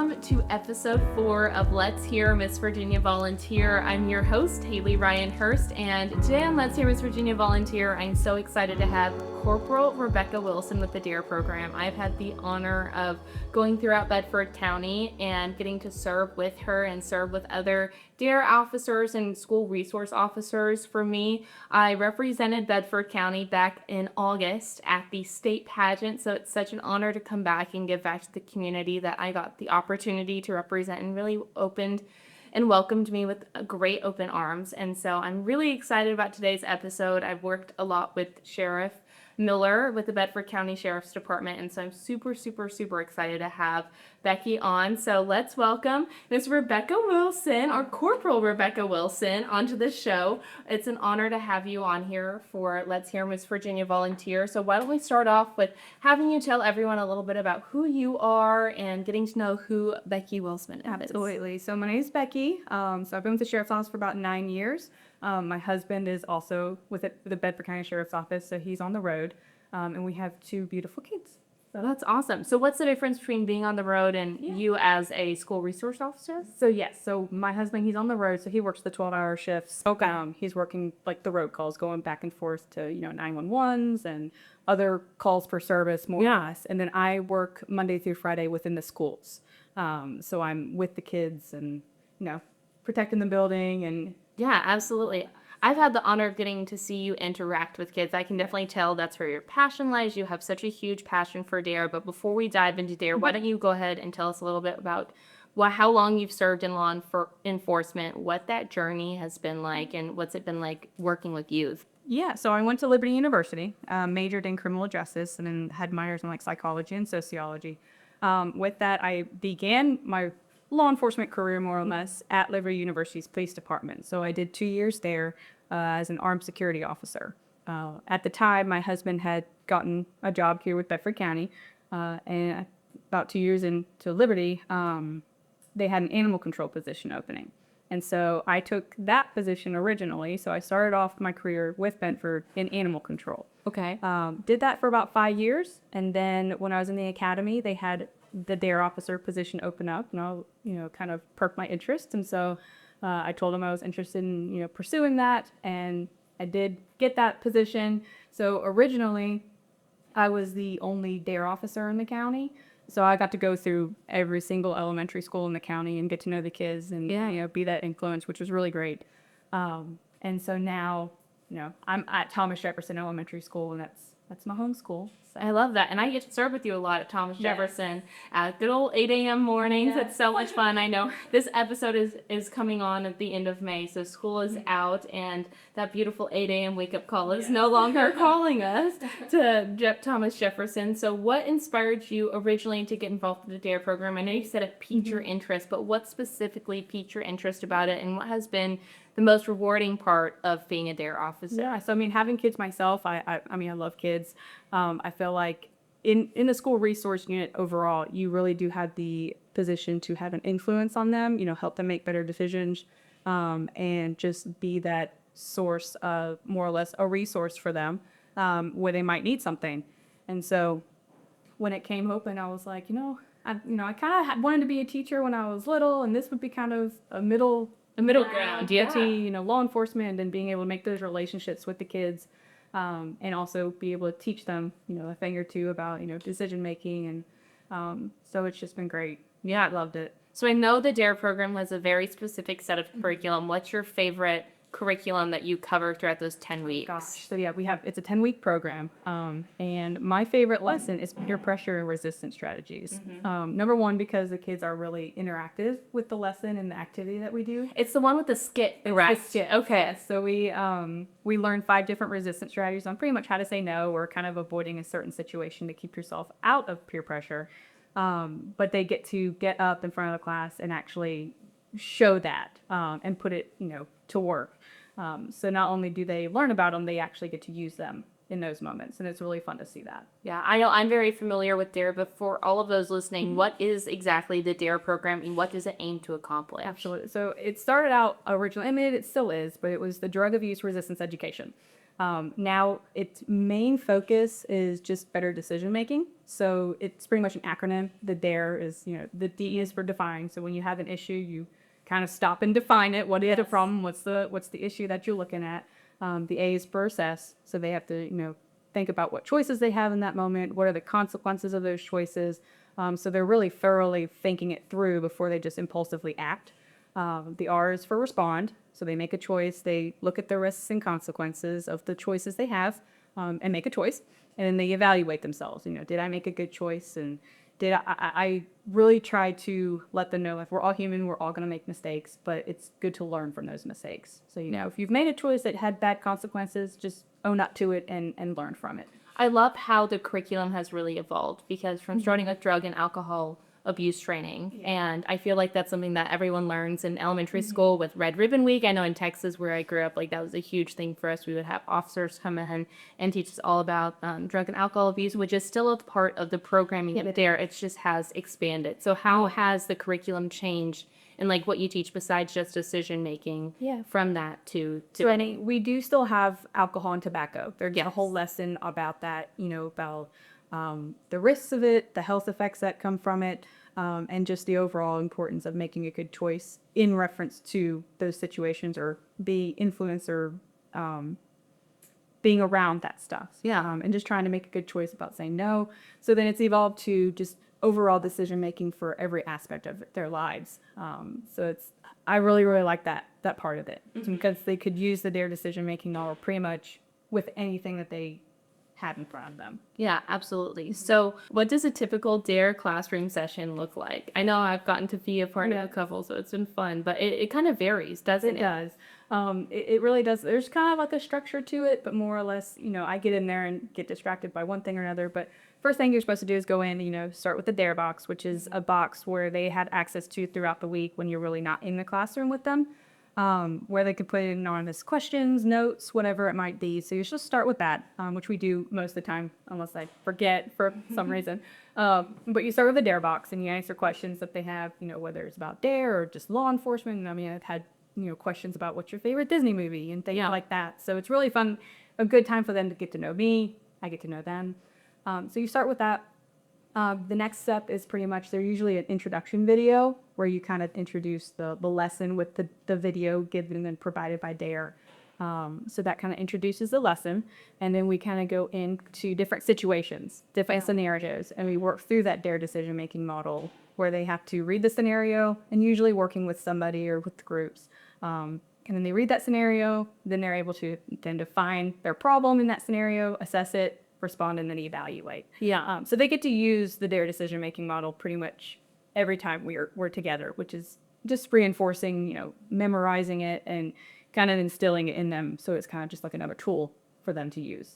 welcome to episode 4 of Let's Hear Miss Virginia Volunteer. I'm your host, Haleigh Ryan Hurst, and today on Let's Hear Miss Virginia Volunteer, I'm so excited to have Corporal Rebecca Wilson with the D.A.R.E program. I've had the honor of going throughout Bedford County and getting to serve with her and serve with other D.A.R.E officers and school resource officers. For me, I represented Bedford County back in August at the state pageant, so it's such an honor to come back and give back to the community that I got the opportunity to represent, and really opened and welcomed me with great open arms. And so I'm really excited about today's episode. I've worked a lot with Sheriff Miller with the Bedford County Sheriff's Department, and so I'm super excited to have Becky on. So let's welcome Miss Rebecca Wilson, or Corporal Rebecca Wilson, onto the show. It's an honor to have you on here for Let's Hear Miss Virginia Volunteer. So why don't we start off with having you tell everyone a little bit about who you are and getting to know who Becky Wilson is. Absolutely. So my name is Becky. So I've been with the Sheriff's Office for about 9 years. My husband is also with the Bedford County Sheriff's Office, so he's on the road, and we have 2 beautiful kids. So that's awesome. So what's the difference between being on the road and you as a school resource officer? So my husband, he's on the road, so he works the 12-hour shifts. Okay. He's working like the road calls, going back and forth to 911s and other calls for service, more or less. And then I work Monday through Friday within the schools. So I'm with the kids and protecting the building and. Yeah, absolutely. I've had the honor of getting to see you interact with kids. I can definitely tell that's where your passion lies. You have such a huge passion for D.A.R.E. But before we dive into D.A.R.E, why don't you go ahead and tell us a little bit about how long you've served in law enforcement, what that journey has been like, and what's it been like working with youth? Yeah, so I went to Liberty University, majored in criminal justice, and then had minors in psychology and sociology. With that, I began my law enforcement career, more or less, at Liberty University's police department. So I did 2 years there as an armed security officer. At the time, my husband had gotten a job here with Bedford County, and about 2 years into Liberty, they had an animal control position opening. And so I took that position originally. So I started off my career with Bedford in animal control. Okay. Did that for about 5 years. And then when I was in the academy, they had the D.A.R.E officer position open up, and I'll, kind of perked my interest. And so I told him I was interested in, pursuing that, and I did get that position. So originally, I was the only D.A.R.E officer in the county. So I got to go through every single elementary school in the county and get to know the kids and, be that influence, which was really great. And so now, I'm at Thomas Jefferson Elementary School, and that's my home school. So. I love that. And I get to serve with you a lot at Thomas Jefferson at good old 8 a.m. mornings. It's so much fun. I know this episode is coming on at the end of May, so school is out, and that beautiful 8 a.m. wake-up call is no longer calling us to Thomas Jefferson. So what inspired you originally to get involved with the D.A.R.E program? I know you said it piqued your interest, but what specifically piqued your interest about it, and what has been the most rewarding part of being a D.A.R.E officer? Yeah, so having kids myself, I love kids. I feel like in the school resource unit overall, you really do have the position to have an influence on them, help them make better decisions, and just be that source of, more or less, a resource for them where they might need something. And so when it came open, I was like, I kind of wanted to be a teacher when I was little, and this would be kind of a middle ground, DOT, law enforcement, and being able to make those relationships with the kids, and also be able to teach them, a thing or two about, decision making. And so it's just been great. Yeah, I loved it. So I know the D.A.R.E program has a very specific set of curriculum. What's your favorite curriculum that you cover throughout those 10 weeks? Gosh, so it's a 10-week program, and my favorite lesson is peer pressure and resistance strategies. Number one, because the kids are really interactive with the lesson and the activity that we do. It's the one with the skit, right? Skit. Okay, so we learn 5 different resistance strategies on pretty much how to say no, or kind of avoiding a certain situation to keep yourself out of peer pressure. But they get to get up in front of the class and actually show that, and put it, to work. So not only do they learn about them, they actually get to use them in those moments, and it's really fun to see that. Yeah, I know I'm very familiar with D.A.R.E, but for all of those listening, what is exactly the D.A.R.E program, and what does it aim to accomplish? Absolutely. So it started out originally, it still is, but it was the drug abuse resistance education. Now its main focus is just better decision making. So it's pretty much an acronym. The D.A.R.E is, the D is for define. So when you have an issue, you kind of stop and define it. What is the problem? What's the issue that you're looking at? The A is for assess. So they have to, think about what choices they have in that moment. What are the consequences of those choices? So they're really thoroughly thinking it through before they just impulsively act. The R is for respond. So they make a choice. They look at the risks and consequences of the choices they have, and make a choice. And then they evaluate themselves. Did I make a good choice? And did I really try to let them know, if we're all human, we're all going to make mistakes, but it's good to learn from those mistakes. So, if you've made a choice that had bad consequences, just own up to it and learn from it. I love how the curriculum has really evolved, because from starting with drug and alcohol abuse training, and I feel like that's something that everyone learns in elementary school with Red Ribbon Week. I know in Texas, where I grew up, like that was a huge thing for us. We would have officers come in and teach us all about drug and alcohol abuse, which is still a part of the programming up there. It just has expanded. So how has the curriculum changed, and like what you teach besides just decision making from that to So we do still have alcohol and tobacco. There's a whole lesson about that, about the risks of it, the health effects that come from it, and just the overall importance of making a good choice in reference to those situations, or be influenced, or being around that stuff. And just trying to make a good choice about saying no. So then it's evolved to just overall decision making for every aspect of their lives. So I really, really like that part of it, because they could use the D.A.R.E decision making model pretty much with anything that they had in front of them. Yeah, absolutely. So what does a typical D.A.R.E classroom session look like? I know I've gotten to be a part of a couple, so it's been fun, but it kind of varies, doesn't it? It does. It really does. There's kind of like a structure to it, but more or less, I get in there and get distracted by one thing or another. But first thing you're supposed to do is go in, start with the D.A.R.E box, which is a box where they had access to throughout the week when you're really not in the classroom with them, where they could put in anonymous questions, notes, whatever it might be. So you should start with that, which we do most of the time, unless I forget for some reason. But you start with the D.A.R.E box and you answer questions that they have, whether it's about D.A.R.E or just law enforcement. I mean, I've had questions about what's your favorite Disney movie and things like that. So it's really fun, a good time for them to get to know me. I get to know them. So you start with that. The next step is pretty much, they're usually an introduction video where you kind of introduce the lesson with the video given and provided by D.A.R.E. So that kind of introduces the lesson. And then we kind of go into different situations, different scenarios, and we work through that D.A.R.E decision-making model where they have to read the scenario, and usually working with somebody or with groups. And then they read that scenario, then they're able to then define their problem in that scenario, assess it, respond, and then evaluate. So they get to use the D.A.R.E decision-making model pretty much every time we're together, which is just reinforcing, memorizing it and kind of instilling it in them. So it's kind of just like another tool for them to use.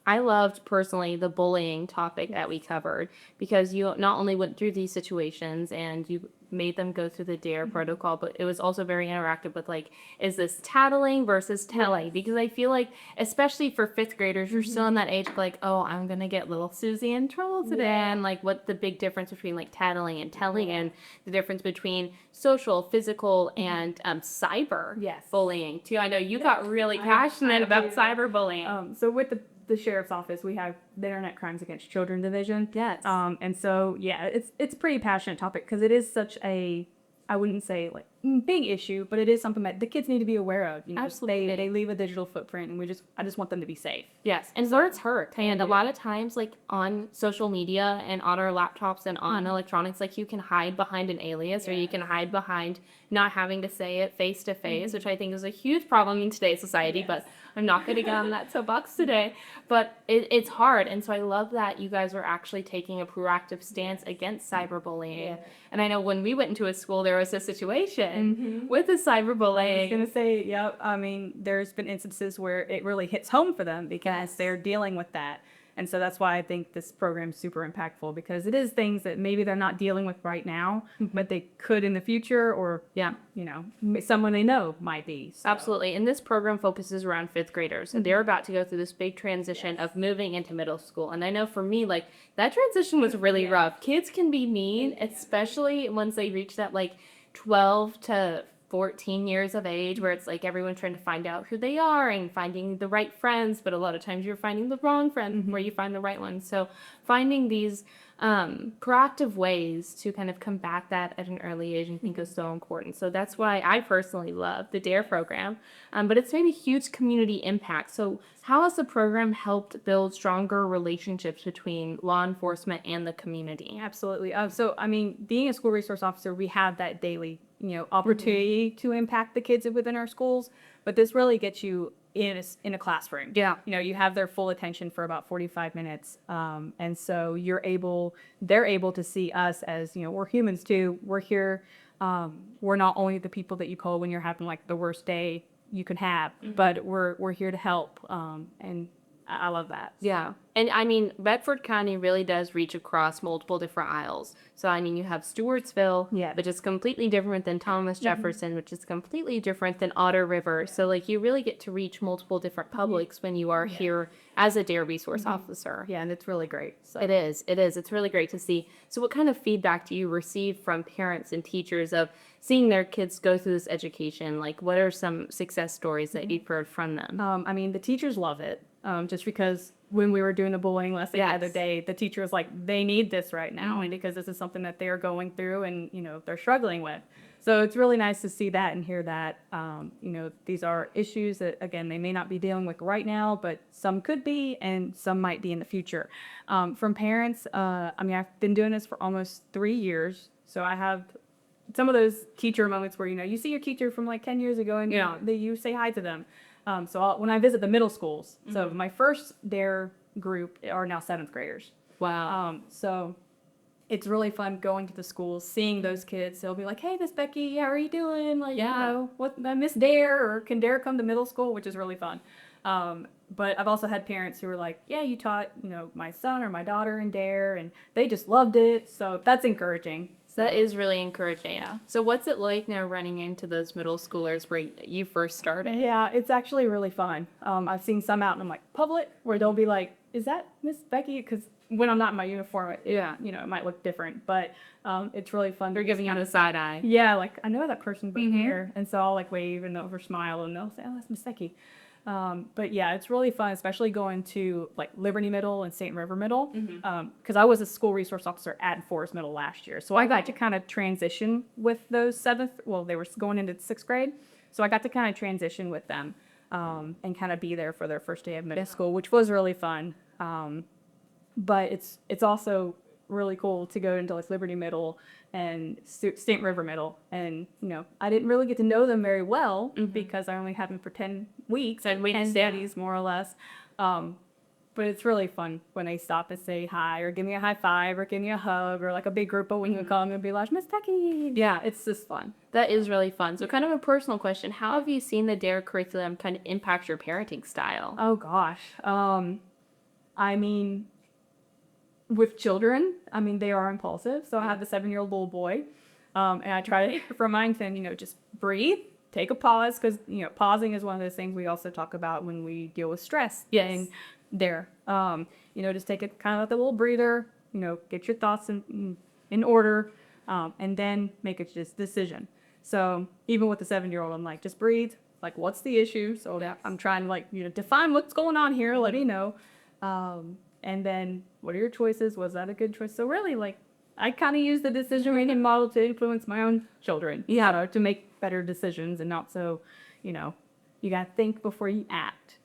I loved personally the bullying topic that we covered, because you not only went through these situations and you made them go through the D.A.R.E protocol, but it was also very interactive with like, is this tattling versus telling? Because I feel like, especially for fifth graders, you're still in that age of like, oh, I'm gonna get little Susie in trouble today, and like what the big difference between like tattling and telling, and the difference between social, physical, and cyber bullying too. I know you got really passionate about cyberbullying. So with the sheriff's office, we have the Internet Crimes Against Children division. And so it's pretty passionate topic, because it is such a, I wouldn't say like big issue, but it is something that the kids need to be aware of. Absolutely. They leave a digital footprint, and I just want them to be safe. Yes, and words hurt. And a lot of times, like on social media and on our laptops and on electronics, like you can hide behind an alias, or you can hide behind not having to say it face to face, which I think is a huge problem in today's society. But I'm not going to get on that soapbox today. But it's hard, and so I love that you guys are actually taking a proactive stance against cyberbullying. And I know when we went into a school, there was a situation with the cyberbullying. I was going to say, I mean, there's been instances where it really hits home for them, because they're dealing with that. And so that's why I think this program is super impactful, because it is things that maybe they're not dealing with right now, but they could in the future, or, someone they know might be. So. Absolutely. And this program focuses around fifth graders, and they're about to go through this big transition of moving into middle school. And I know for me, like, that transition was really rough. Kids can be mean, especially once they reach that, like, 12 to 14 years of age, where it's like everyone's trying to find out who they are and finding the right friends, but a lot of times you're finding the wrong friend where you find the right one. So finding these proactive ways to kind of combat that at an early age, I think is so important. So that's why I personally love the D.A.R.E program, but it's made a huge community impact. So how has the program helped build stronger relationships between law enforcement and the community? Absolutely. So, I mean, being a school resource officer, we have that daily, opportunity to impact the kids within our schools. But this really gets you in a classroom. Yeah. You have their full attention for about 45 minutes. And so they're able to see us as, we're humans too. We're here. We're not only the people that you call when you're having like the worst day you can have, but we're here to help. And I love that. Yeah. And I mean, Bedford County really does reach across multiple different aisles. So, I mean, you have Stewartsville, which is completely different than Thomas Jefferson, which is completely different than Otter River. So, like, you really get to reach multiple different publics when you are here as a D.A.R.E resource officer. Yeah, and it's really great. So. It is. It's really great to see. So, what kind of feedback do you receive from parents and teachers of seeing their kids go through this education? Like, what are some success stories that you've heard from them? I mean, the teachers love it. Just because when we were doing the bullying lesson the other day, the teacher was like, they need this right now, and because this is something that they're going through and, they're struggling with. So it's really nice to see that and hear that, these are issues that, again, they may not be dealing with right now, but some could be and some might be in the future. From parents, I mean, I've been doing this for almost 3 years, so I have some of those teacher moments where, you see your teacher from like 10 years ago and you say hi to them. So when I visit the middle schools, so my first D.A.R.E group are now 7th graders. Wow. So it's really fun going to the schools, seeing those kids. They'll be like, hey, Miss Becky, how are you doing? Like, what, Miss D.A.R.E, or can D.A.R.E come to middle school, which is really fun. But I've also had parents who were like, yeah, you taught, my son or my daughter in D.A.R.E, and they just loved it. So that's encouraging. So that is really encouraging. Yeah. So what's it like now running into those middle schoolers where you first started? Yeah, it's actually really fun. I've seen some out and I'm like, public, where they'll be like, is that Miss Becky? Because when I'm not in my uniform, it might look different, but it's really fun. They're giving you the side eye. Yeah, like, I know that person being here. And so I'll like wave and they'll smile and they'll say, oh, that's Miss Becky. But yeah, it's really fun, especially going to like Liberty Middle and St. River Middle, because I was a school resource officer at Forest Middle last year. So I got to kind of transition with those they were going into 6th grade. So I got to kind of transition with them and kind of be there for their first day of middle school, which was really fun. But it's also really cool to go into like Liberty Middle and St. River Middle, and I didn't really get to know them very well because I only had them for 10 weeks and studies more or less. But it's really fun when they stop and say hi or give me a high five or give me a hug, or like a big group of when you come and be like, Miss Becky. Yeah, it's just fun. That is really fun. So kind of a personal question, how have you seen the D.A.R.E curriculum kind of impact your parenting style? Oh gosh. I mean, with children, I mean, they are impulsive. So I have a 7-year-old little boy, and I try to remind him, just breathe, take a pause, because, pausing is one of those things we also talk about when we deal with stress. Yes. There, just take it kind of like a little breather, get your thoughts in order, and then make a decision. So even with the 7-year-old, I'm like, just breathe. Like, what's the issue? So that I'm trying to like, define what's going on here, let me know. And then what are your choices? Was that a good choice? So really, like, I kind of use the decision-making model to influence my own children, to make better decisions and not so, you got to think before you act,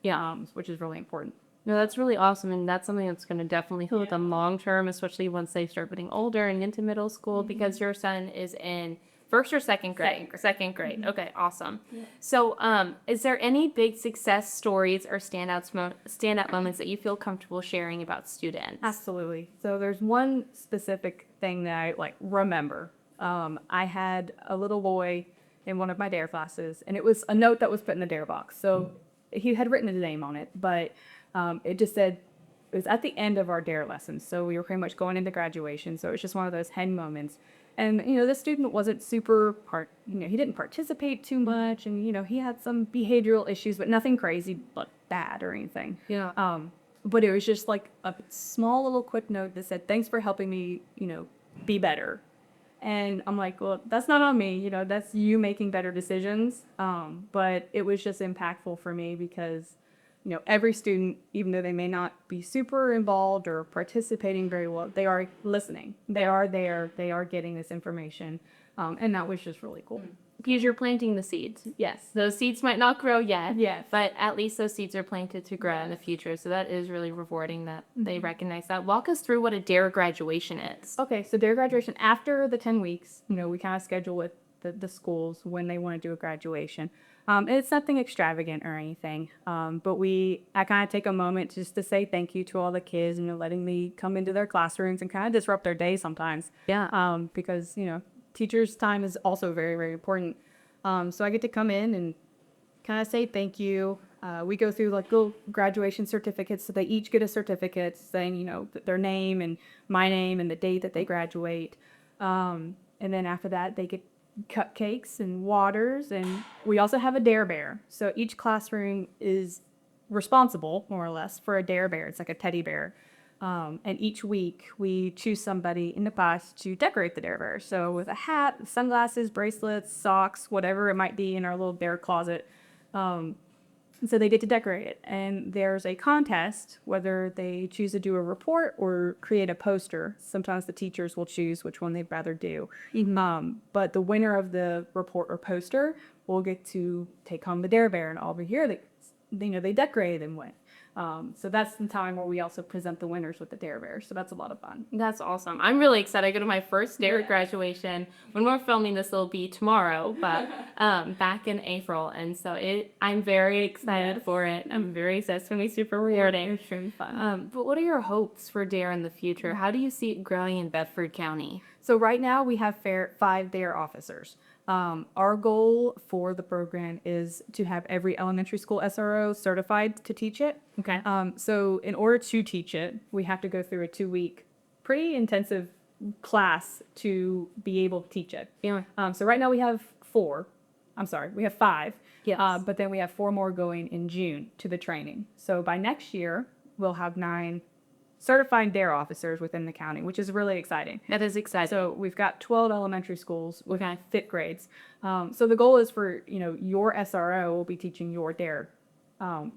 which is really important. No, that's really awesome, and that's something that's going to definitely help them long term, especially once they start getting older and into middle school, because your son is in 1st or 2nd grade? Second grade. Okay, awesome. Yeah. So, is there any big success stories or standout moments that you feel comfortable sharing about students? Absolutely. So there's one specific thing that I remember. I had a little boy in one of my D.A.R.E classes, and it was a note that was put in the D.A.R.E box. So he had written his name on it, but it just said, it was at the end of our D.A.R.E lessons. So we were pretty much going into graduation. So it was just one of those hen moments. And, this student wasn't super he didn't participate too much. And, he had some behavioral issues, but nothing crazy, but bad or anything. Yeah. But it was just like a small little quick note that said, thanks for helping me, be better. And I'm like, well, that's not on me. That's you making better decisions. But it was just impactful for me because, every student, even though they may not be super involved or participating very well, they are listening. They are there. They are getting this information. And that was just really cool. Because you're planting the seeds. Yes. Those seeds might not grow yet. Yes. But at least those seeds are planted to grow in the future. So that is really rewarding that they recognize that. Walk us through what a D.A.R.E graduation is. Okay, so their graduation after the 10 weeks, we kind of schedule with the schools when they want to do a graduation. It's nothing extravagant or anything, but I kind of take a moment just to say thank you to all the kids, letting me come into their classrooms and kind of disrupt their day sometimes. Yeah. Because, teachers' time is also very, very important. So I get to come in and kind of say thank you. We go through like little graduation certificates, so they each get a certificate saying, their name and my name and the date that they graduate. And then after that, they get cupcakes and waters, and we also have a D.A.R.E bear. So each classroom is responsible, more or less, for a D.A.R.E bear. It's like a teddy bear. And each week we choose somebody in the class to decorate the D.A.R.E bear. So with a hat, sunglasses, bracelets, socks, whatever it might be in our little bear closet. So they get to decorate it. And there's a contest whether they choose to do a report or create a poster. Sometimes the teachers will choose which one they'd rather do. But the winner of the report or poster will get to take home the D.A.R.E bear. And over here, they decorated and went. So that's the time where we also present the winners with the D.A.R.E bear. So that's a lot of fun. That's awesome. I'm really excited. I go to my first D.A.R.E graduation. When we're filming this, it'll be tomorrow, but back in April. And so I'm very excited for it. I'm very excited. It's going to be super rewarding. It's really fun. But what are your hopes for D.A.R.E in the future? How do you see it growing in Bedford County? So right now we have 5 D.A.R.E officers. Our goal for the program is to have every elementary school SRO certified to teach it. Okay. So in order to teach it, we have to go through a 2-week, pretty intensive class to be able to teach it. Yeah. So right now we have 5. Yes. But then we have 4 more going in June to the training. So by next year, we'll have 9 certified D.A.R.E officers within the county, which is really exciting. That is exciting. So we've got 12 elementary schools with 5th grades. So the goal is for, your SRO will be teaching your D.A.R.E.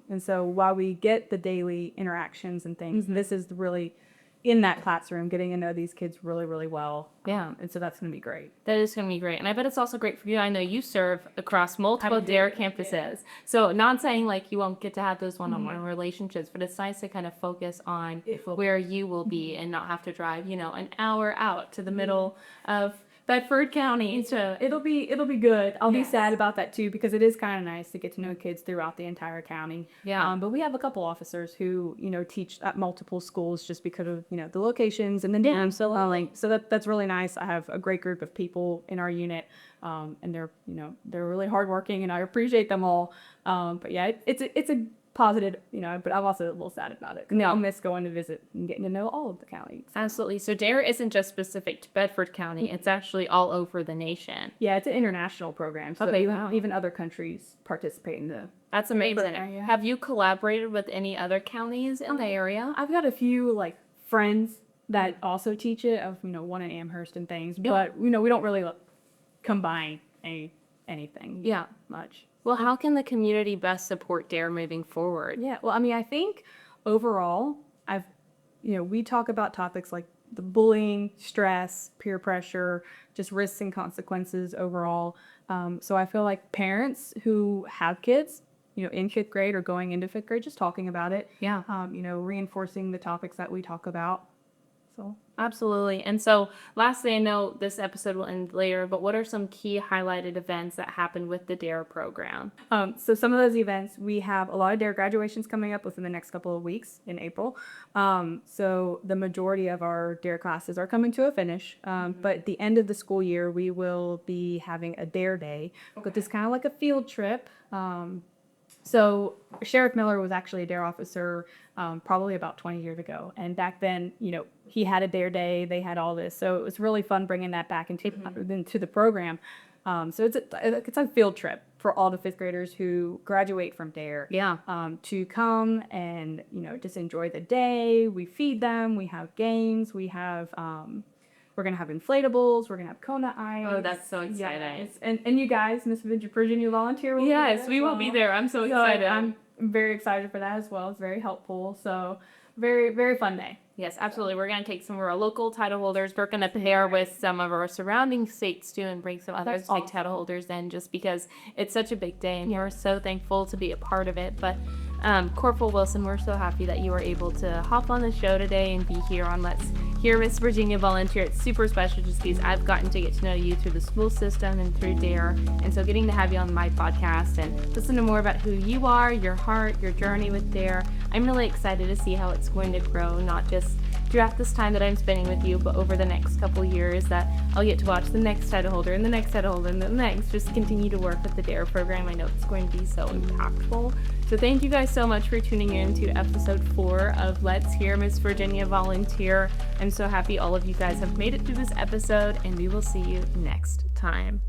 And so while we get the daily interactions and things, this is really in that classroom, getting to know these kids really, really well. Yeah. And so that's going to be great. That is going to be great. And I bet it's also great for you. I know you serve across multiple D.A.R.E campuses. Yeah. So not saying like you won't get to have those one-on-one relationships, but it's nice to kind of focus on where you will be and not have to drive, an hour out to the middle of Bedford County. So It'll be good. I'll be sad about that too, because it is kind of nice to get to know kids throughout the entire county. Yeah. But we have a couple officers who, teach at multiple schools just because of, the locations and the so that's really nice. I have a great group of people in our unit, and they're really hardworking, and I appreciate them all. But yeah, it's a positive, but I'm also a little sad about it. I'll miss going to visit and getting to know all of the counties. Absolutely. So D.A.R.E isn't just specific to Bedford County. It's actually all over the nation. Yeah, it's an international program. So even other countries participate in the... That's amazing. Have you collaborated with any other counties in the area? I've got a few friends that also teach it. Of one in Amherst and things, but we don't really combine anything. Much. Well, how can the community best support D.A.R.E moving forward? Yeah, well, I think overall, we talk about topics like the bullying, stress, peer pressure, just risks and consequences overall. So I feel like parents who have kids, in 5th grade or going into 5th grade, just talking about it. Yeah. Reinforcing the topics that we talk about. So. Absolutely. And so lastly, I know this episode will end later, but what are some key highlighted events that happened with the D.A.R.E program? So some of those events, we have a lot of D.A.R.E graduations coming up within the next couple of weeks in April. So the majority of our D.A.R.E classes are coming to a finish. But at the end of the school year, we will be having a D.A.R.E day, but it's kind of like a field trip. So Sheriff Miller was actually a D.A.R.E officer probably about 20 years ago. And back then, he had a D.A.R.E day. They had all this. So it was really fun bringing that back into the program. So it's a field trip for all the 5th graders who graduate from D.A.R.E. Yeah. To come and, just enjoy the day. We feed them. We have games. We have We're going to have inflatables. We're going to have Kona Ice. Oh, that's so Yeah, exciting. and you guys, Miss Virginia Volunteer will be there Yes, as we will well. be there. I'm so So excited. I'm very excited for that as well. It's very helpful. So very, very fun day. Yes, absolutely. We're going to take some of our local title holders. We're going to pair with some of our surrounding states too and bring some other That's state awesome. title holders in just because it's such a big day and we're so thankful to be a part of it. But Corporal Wilson, we're so happy that you were able to hop on the show today and be here on Let's Hear Miss Virginia Volunteer. It's super special just because I've gotten to get to know you through the school system and through D.A.R.E. And so getting to have you on my podcast and listen to more about who you are, your heart, your journey with D.A.R.E. I'm really excited to see how it's going to grow, not just throughout this time that I'm spending with you, but over the next couple years that I'll get to watch the next title holder and the next title holder and the next, just continue to work with the D.A.R.E. program. I know it's going to be so impactful. So thank you guys so much for tuning in to episode 4 of Let's Hear Miss Virginia Volunteer. I'm so happy all of you guys have made it through this episode, and we will see you next time.